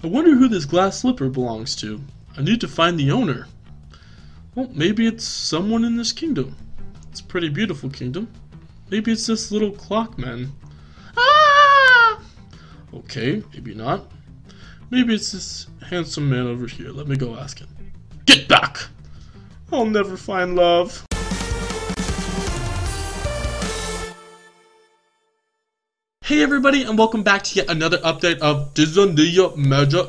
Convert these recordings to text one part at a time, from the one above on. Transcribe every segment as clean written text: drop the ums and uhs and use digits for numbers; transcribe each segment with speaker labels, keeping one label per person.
Speaker 1: I wonder who this glass slipper belongs to. I need to find the owner. Well, maybe it's someone in this kingdom. It's a pretty beautiful kingdom. Maybe it's this little clockman. Ah! Okay, maybe not. Maybe it's this handsome man over here. Let me go ask him. Get back! I'll never find love. Hey everybody, and welcome back to yet another update of Disney Magic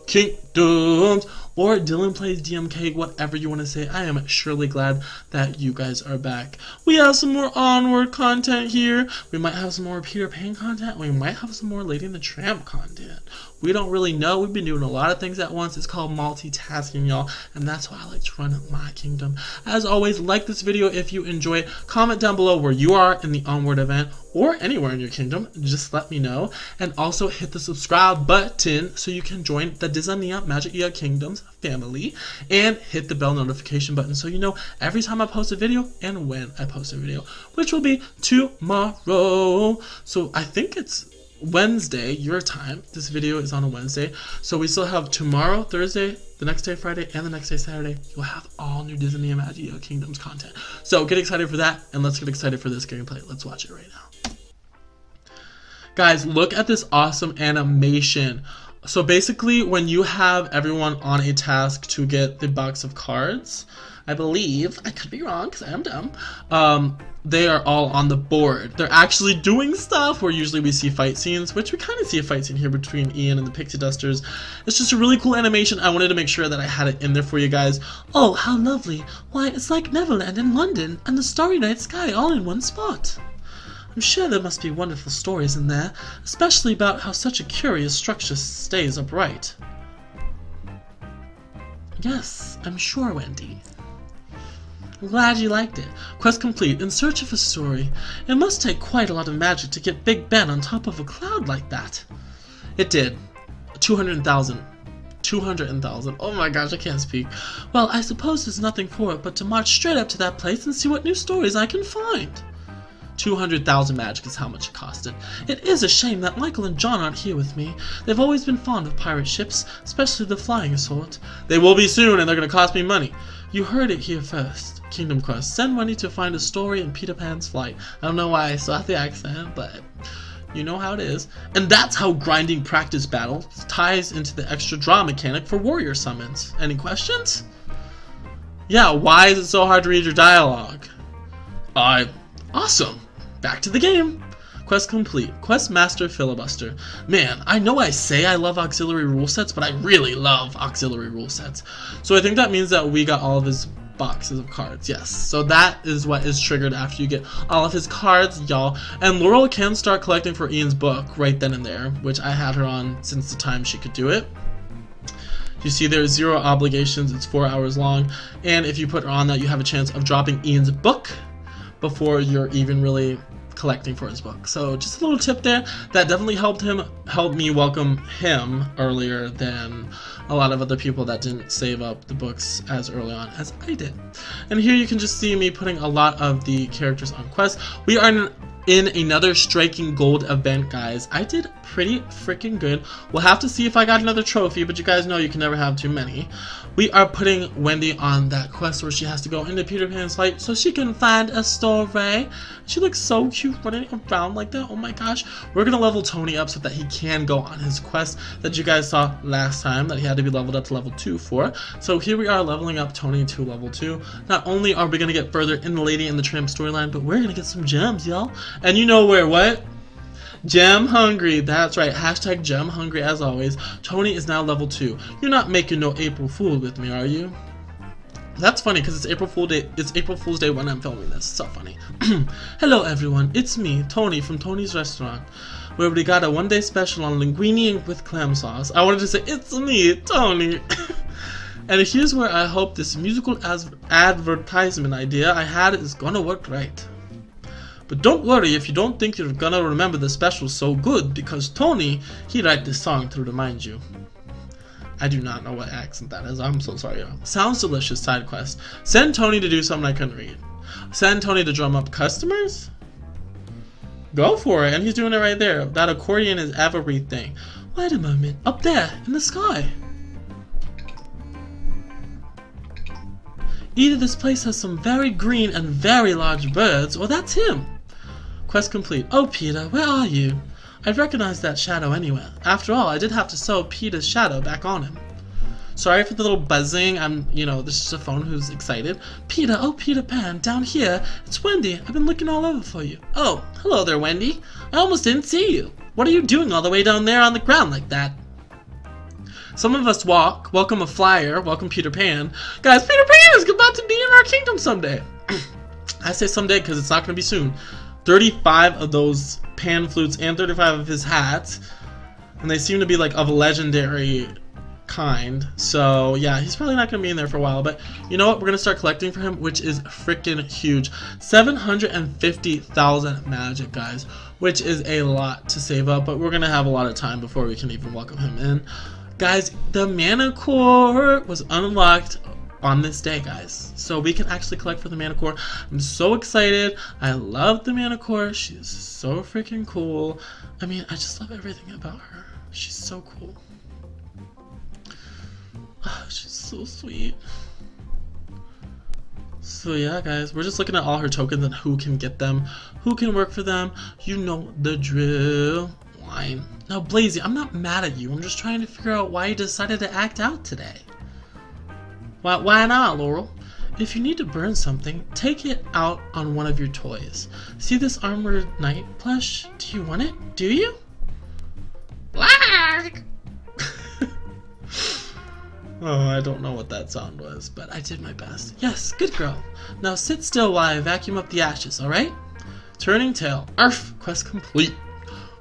Speaker 1: Kingdoms, or Dylan Plays DMK, whatever you want to say. I am surely glad that you guys are back. We have some more Onward content here. We might have some more Peter Pan content. We might have some more Lady The Tramp content. We don't really know. We've been doing a lot of things at once. It's called multitasking, y'all, and that's why I like to run my kingdom. As always, like this video if you enjoy it. Comment down below where you are in the Onward event or anywhere in your kingdom. Just let me know. And also hit the subscribe button so you can join the Disney Magic Kingdoms family, and hit the bell notification button so you know every time I post a video and when I post a video, which will be tomorrow. So I think it's Wednesday your time. This video is on a Wednesday, so we still have tomorrow, Thursday, the next day Friday, and the next day Saturday. You'll have all new Disney Magic Kingdoms content, so get excited for that, and let's get excited for this gameplay. Let's watch it right now. Guys, look at this awesome animation. So basically, when you have everyone on a task to get the box of cards, I believe, I could be wrong because I am dumb, they are all on the board. They're actually doing stuff where usually we see fight scenes, which we kind of see a fight scene here between Ian and the Pixie Dusters. It's just a really cool animation. I wanted to make sure that I had it in there for you guys. Oh, how lovely. Why, it's like Neverland in London and the Starry Night Sky all in one spot. I'm sure there must be wonderful stories in there, especially about how such a curious structure stays upright. Yes, I'm sure, Wendy. I'm glad you liked it. Quest complete. In search of a story. It must take quite a lot of magic to get Big Ben on top of a cloud like that. It did. 200,000. 200,000. Oh my gosh, I can't speak. Well, I suppose there's nothing for it but to march straight up to that place and see what new stories I can find. 200,000 magic is how much it costed. It is a shame that Michael and John aren't here with me. They've always been fond of pirate ships, especially the flying sort. They will be soon, and they're going to cost me money. You heard it here first. Kingdom Quest. Send money to find a story in Peter Pan's flight. I don't know why I saw the accent, but you know how it is. And that's how grinding practice battles ties into the extra draw mechanic for warrior summons. Any questions? Yeah, why is it so hard to read your dialogue? Awesome. Back to the game. Quest complete. Quest Master Filibuster. Man, I know I say I love auxiliary rule sets, but I really love auxiliary rule sets. So I think that means that we got all of his boxes of cards. Yes. So that is what is triggered after you get all of his cards, y'all. And Laurel can start collecting for Ian's book right then and there, which I had her on since the time she could do it. You see there's 0 obligations. It's 4 hours long. And if you put her on that, you have a chance of dropping Ian's book before you're even really collecting for his book. So just a little tip there that definitely helped me welcome him earlier than a lot of other people that didn't save up the books as early on as I did. And here you can just see me putting a lot of the characters on quest. We are in another striking gold event, guys. I did pretty freaking good. We'll have to see if I got another trophy, but you guys know you can never have too many. We are putting Wendy on that quest where she has to go into Peter Pan's flight so she can find a story. She looks so cute running around like that. Oh my gosh. We're gonna level Tony up so that he can go on his quest that you guys saw last time that he had to be leveled up to level 2 for. So here we are leveling up Tony to level 2. Not only are we gonna get further in the Lady and the Tramp storyline, but we're gonna get some gems, y'all. And you know where what? Gem hungry. That's right. Hashtag gem hungry as always. Tony is now level 2. You're not making no April Fool with me, are you? That's funny because it's April Fool's Day. It's April Fool's Day when I'm filming this. So funny. Hello everyone. It's me, Tony from Tony's Restaurant, where we got a one-day special on linguine with clam sauce. I wanted to say it's me, Tony. And here's where I hope this musical advertisement idea I had is gonna work right. But don't worry if you don't think you're gonna remember the special so good, because Tony, he write this song to remind you. I do not know what accent that is. I'm so sorry. Sounds delicious. Side quest. Send Tony to do something I couldn't read. Send Tony to drum up customers? Go for it. And he's doing it right there. That accordion is everything. Wait a moment, up there, in the sky. Either this place has some very green and very large birds, or that's him. Quest complete. Oh, Peter, where are you? I'd recognize that shadow anywhere. After all, I did have to sew Peter's shadow back on him. Sorry for the little buzzing. This is a phone who's excited. Peter, oh Peter Pan, down here. It's Wendy. I've been looking all over for you. Oh, hello there, Wendy. I almost didn't see you. What are you doing all the way down there on the ground like that? Some of us walk. Welcome a flyer. Welcome Peter Pan. Guys, Peter Pan is about to be in our kingdom someday. I say someday because it's not going to be soon. 35 of those pan flutes and 35 of his hats. And they seem to be like of a legendary kind. So yeah, he's probably not going to be in there for a while. But you know what? We're going to start collecting for him, which is freaking huge. 750,000 magic, guys. Which is a lot to save up. But we're going to have a lot of time before we can even welcome him in. Guys, the mana core was unlocked on this day, guys. So we can actually collect for the mana core. I'm so excited. I love the mana core. She's so freaking cool. I mean, I just love everything about her. She's so cool. Oh, she's so sweet. So yeah, guys, we're just looking at all her tokens and who can get them, who can work for them. You know the drill. Line. Now, Blazy, I'm not mad at you. I'm just trying to figure out why you decided to act out today. Why not, Laurel? If you need to burn something, take it out on one of your toys. See this armored knight plush? Do you want it? Do you? Black! Oh, I don't know what that sound was, but I did my best. Yes, good girl. Now sit still while I vacuum up the ashes, alright? Turning tail. Arf! Quest complete.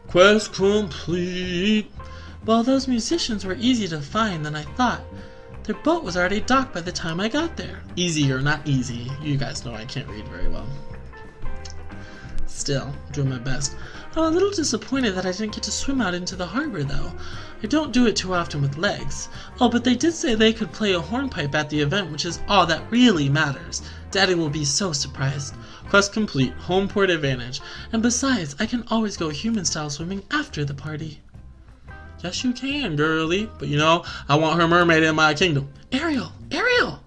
Speaker 1: Quest complete. Well, those musicians were easier to find than I thought. Their boat was already docked by the time I got there. Easier, not easy. You guys know I can't read very well. Still, I'm doing my best. I'm a little disappointed that I didn't get to swim out into the harbor, though. I don't do it too often with legs. Oh, but they did say they could play a hornpipe at the event, which is all that really matters. Daddy will be so surprised. Quest complete. Home port advantage. And besides, I can always go human-style swimming after the party. Yes, you can, girly. But you know, I want her mermaid in my kingdom. Ariel! Ariel!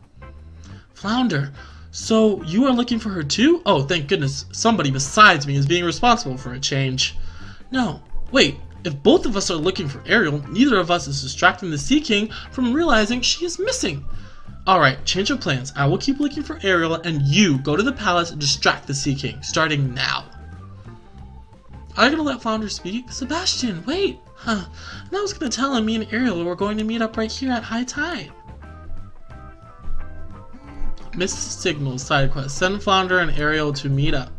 Speaker 1: Flounder. So, you are looking for her too? Oh, thank goodness. Somebody besides me is being responsible for a change. No. Wait. If both of us are looking for Ariel, neither of us is distracting the Sea King from realizing she is missing. Alright, change of plans. I will keep looking for Ariel, and you go to the palace and distract the Sea King, starting now. Are you gonna let Flounder speak? Sebastian, wait! Huh. And I was gonna tell him me and Ariel were going to meet up right here at high tide. Missed signals, side quest. Send Flounder and Ariel to meet up.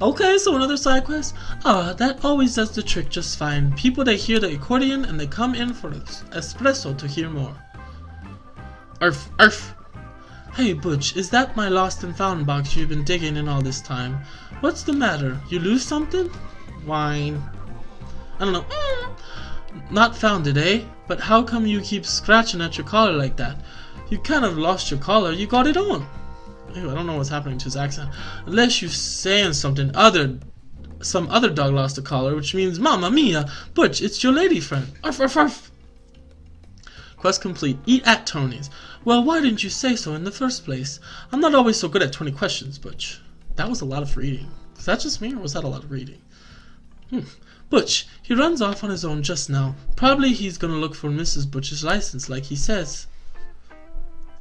Speaker 1: Okay, so another side quest? That always does the trick just fine. People, they hear the accordion and they come in for espresso to hear more. Arf, arf. Hey, Butch, is that my lost and found box you've been digging in all this time? What's the matter? You lose something? Whine. I don't know. Not found it, eh? But how come you keep scratching at your collar like that? You kind of lost your collar. You got it on. Ew, I don't know what's happening to his accent. Unless you're saying something some other dog lost a collar, which means, Mamma Mia, Butch, it's your lady friend. Arf, arf, arf. Quest complete. Eat at Tony's. Well, why didn't you say so in the first place? I'm not always so good at 20 questions, Butch. That was a lot of reading. Is that just me, or was that a lot of reading? Butch, he runs off on his own just now. Probably he's gonna look for Mrs. Butch's license, like he says.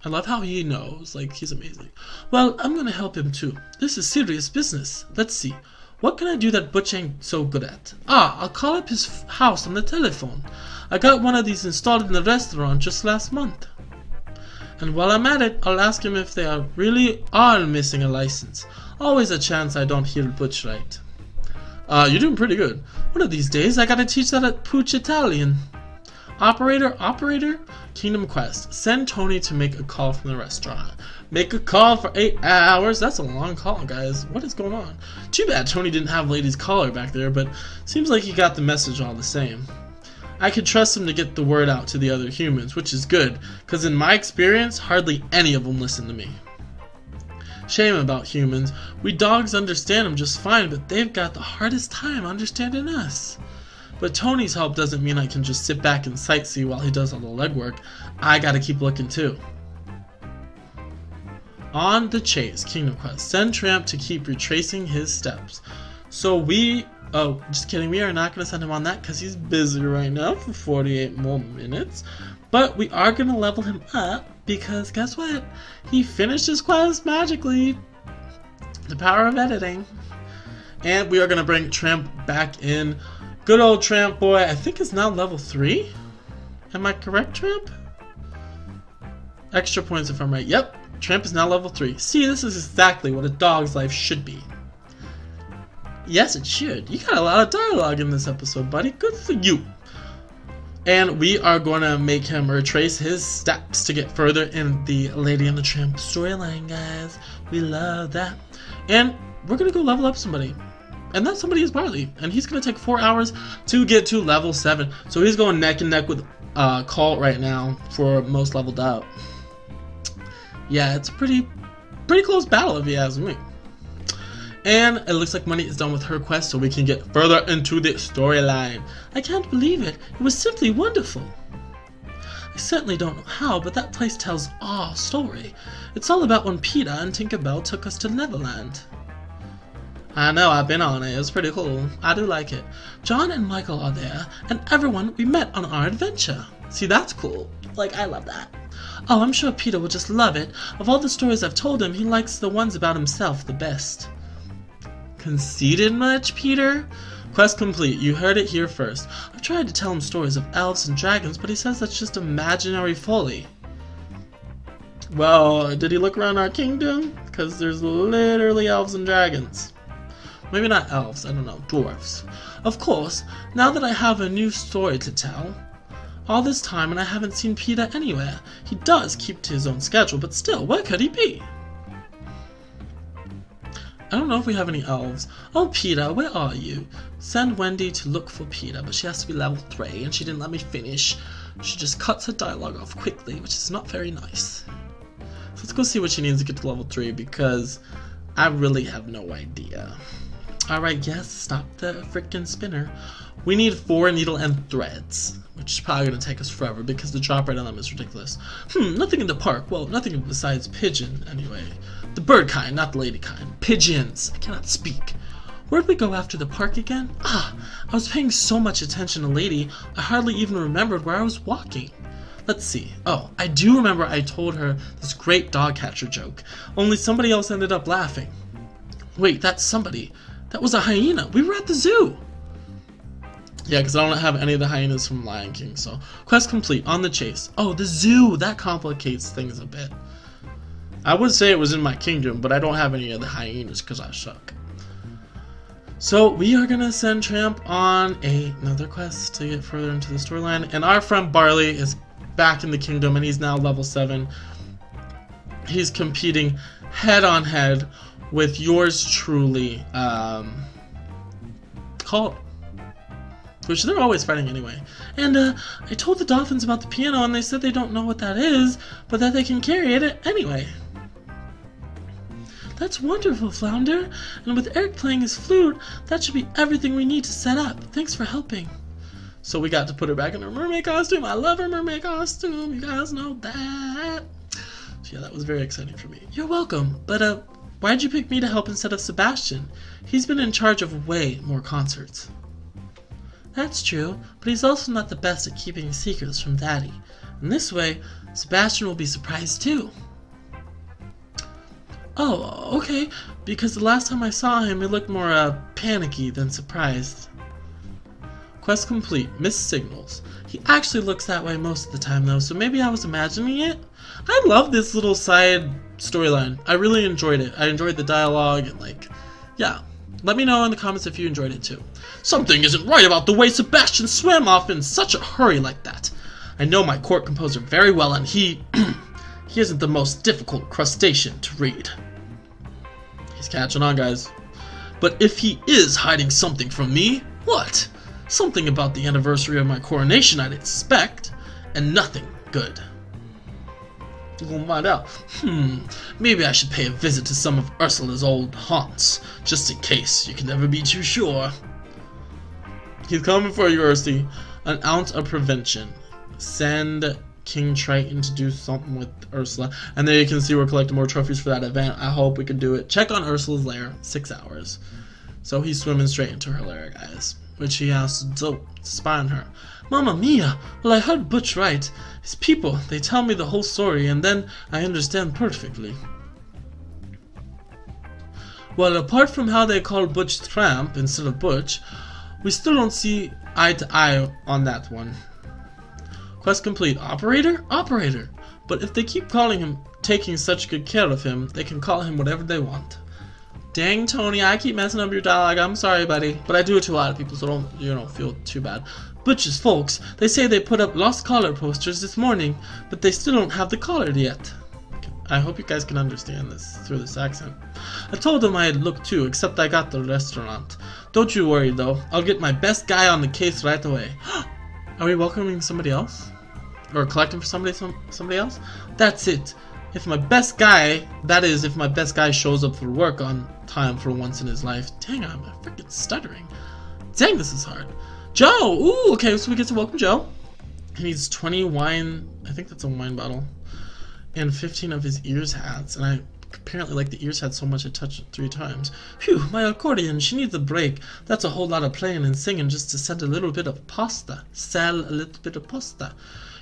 Speaker 1: I love how he knows, like, he's amazing. Well, I'm gonna help him too. This is serious business. Let's see. What can I do that Butch ain't so good at? I'll call up his house on the telephone. I got one of these installed in the restaurant just last month. And while I'm at it, I'll ask him if they really are missing a license. Always a chance I don't hear Butch right. You're doing pretty good. One of these days, I gotta teach that at Pooch Italian. Operator? Kingdom Quest. Send Tony to make a call from the restaurant. Make a call for 8 hours? That's a long call, guys. What is going on? Too bad Tony didn't have Lady's collar back there, but seems like he got the message all the same. I could trust him to get the word out to the other humans, which is good, because in my experience, hardly any of them listen to me. Shame about humans. We dogs understand them just fine, but they've got the hardest time understanding us. But Tony's help doesn't mean I can just sit back and sightsee while he does all the legwork. I gotta keep looking too. On the chase, Kingdom Quest. Send Tramp to keep retracing his steps. So oh, just kidding. We are not going to send him on that because he's busy right now for 48 more minutes. But we are going to level him up because guess what? He finished his quest magically. The power of editing. And we are going to bring Tramp back in. Good old Tramp boy. I think it's now level 3. Am I correct, Tramp? Extra points if I'm right. Yep. Tramp is now level 3. See, this is exactly what a dog's life should be. Yes, it should. You got a lot of dialogue in this episode, buddy. Good for you. And we are going to make him retrace his steps to get further in the Lady and the Tramp storyline, guys. We love that. And we're going to go level up somebody. And that somebody is Barley. And he's going to take 4 hours to get to level 7. So he's going neck and neck with Colt right now for most leveled up. Yeah, it's a pretty close battle if you ask me. And it looks like Money is done with her quest, so we can get further into the storyline. I can't believe it. It was simply wonderful. I certainly don't know how, but that place tells our story. It's all about when Peter and Tinkerbell took us to Neverland. I know, I've been on it. It's pretty cool. I do like it. John and Michael are there, and everyone we met on our adventure. See, that's cool. Like, I love that. Oh, I'm sure Peter will just love it. Of all the stories I've told him, he likes the ones about himself the best. Conceited much, Peter? Quest complete. You heard it here first. I've tried to tell him stories of elves and dragons, but he says that's just imaginary folly. Well, did he look around our kingdom? Because there's literally elves and dragons. Maybe not elves, I don't know, dwarves. Of course, now that I have a new story to tell. All this time and I haven't seen Peter anywhere. He does keep to his own schedule, but still, where could he be? I don't know if we have any elves. Oh, Peter, where are you? Send Wendy to look for Peter, but she has to be level 3, and she didn't let me finish. She just cuts her dialogue off quickly, which is not very nice. So let's go see what she needs to get to level 3, because I really have no idea. Alright, yes, stop the frickin' spinner. We need 4 needle and threads, which is probably going to take us forever because the drop rate on them is ridiculous. Nothing in the park. Well, nothing besides pigeon, anyway. The bird kind, not the lady kind. Pigeons. I cannot speak. Where'd we go after the park again? I was paying so much attention to Lady, I hardly even remembered where I was walking. Let's see. Oh, I do remember I told her this great dog catcher joke, only somebody else ended up laughing. Wait, that's somebody. That was a hyena. We were at the zoo. Yeah, because I don't have any of the hyenas from Lion King, so. Quest complete. On the chase. Oh, the zoo. That complicates things a bit. I would say it was in my kingdom, but I don't have any of the hyenas because I suck. So, we are going to send Tramp on another quest to get further into the storyline. And our friend Barley is back in the kingdom, and he's now level 7. He's competing head-on-head with yours truly, Colt. Which they're always fighting anyway. And I told the dolphins about the piano and they said they don't know what that is, but that they can carry it anyway. That's wonderful, Flounder. And with Eric playing his flute, that should be everything we need to set up. Thanks for helping. So we got to put her back in her mermaid costume. I love her mermaid costume. You guys know that. So yeah, that was very exciting for me. You're welcome. But why'd you pick me to help instead of Sebastian? He's been in charge of way more concerts. That's true, but he's also not the best at keeping secrets from Daddy. And this way, Sebastian will be surprised too. Oh, okay, because the last time I saw him, he looked more panicky than surprised. Quest complete. Missed signals. He actually looks that way most of the time though, so maybe I was imagining it? I love this little side storyline. I really enjoyed it. I enjoyed the dialogue and yeah. Let me know in the comments if you enjoyed it too. Something isn't right about the way Sebastian swam off in such a hurry like that. I know my court composer very well and he isn't the most difficult crustacean to read. He's catching on, guys. But if he is hiding something from me, what? Something about the anniversary of my coronation I'd expect, and nothing good. We're gonna find out. Maybe I should pay a visit to some of Ursula's old haunts, just in case. You can never be too sure. He's coming for you, Ursi. An ounce of prevention. Send King Triton to do something with Ursula. And there you can see we're collecting more trophies for that event. I hope we can do it. Check on Ursula's lair. 6 hours. So he's swimming straight into her lair, guys. Which he has to do to spy on her. Mamma mia! Well, I heard Butch right. His people, they tell me the whole story, and then I understand perfectly. Well, apart from how they call Butch Tramp instead of Butch, we still don't see eye to eye on that one. Quest complete. Operator? Operator! But if they keep calling him, taking such good care of him, they can call him whatever they want. Dang, Tony, I keep messing up your dialogue. I'm sorry, buddy. But I do it to a lot of people, so don't feel too bad. Butch's folks, they say they put up lost caller posters this morning, but they still don't have the caller yet. I hope you guys can understand this through this accent. I told them I'd look too, except I got the restaurant. Don't you worry, though. I'll get my best guy on the case right away. Are we welcoming somebody else? Or collecting for somebody else? That's it. If my best guy, that is, if my best guy shows up for work on time for once in his life. Dang, I'm freaking stuttering. Dang, this is hard. Joe! Ooh, okay, so we get to welcome Joe. He needs 20 wine, I think that's a wine bottle, and 15 of his ears hats. And I apparently like the ears hat so much I touched it 3 times. Phew, my accordion, she needs a break. That's a whole lot of playing and singing just to sell a little bit of pasta. Sell a little bit of pasta.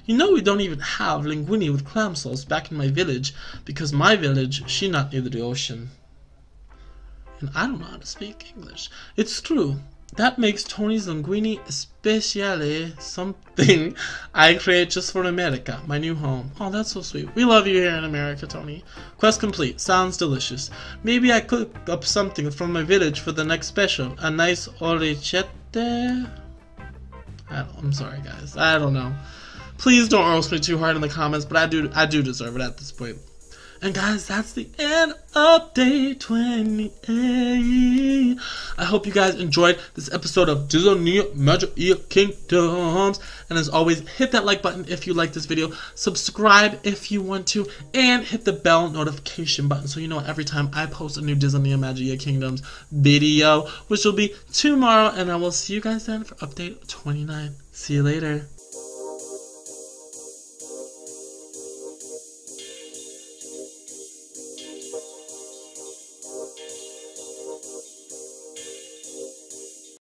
Speaker 1: You know we don't even have linguine with clam sauce back in my village, because my village, she not near the ocean. And I don't know how to speak English. It's true. That makes Tony's linguine especially something I create just for America, my new home. Oh, that's so sweet. We love you here in America, Tony. Quest complete. Sounds delicious. Maybe I cook up something from my village for the next special. A nice orecchiette. I'm sorry, guys. I don't know. Please don't roast me too hard in the comments, but I do deserve it at this point. And guys, that's the end of day 28. I hope you guys enjoyed this episode of Disney Magic Kingdoms. And as always, hit that like button if you like this video. Subscribe if you want to. And hit the bell notification button so you know every time I post a new Disney Magic Kingdoms video, which will be tomorrow. And I will see you guys then for update 29. See you later.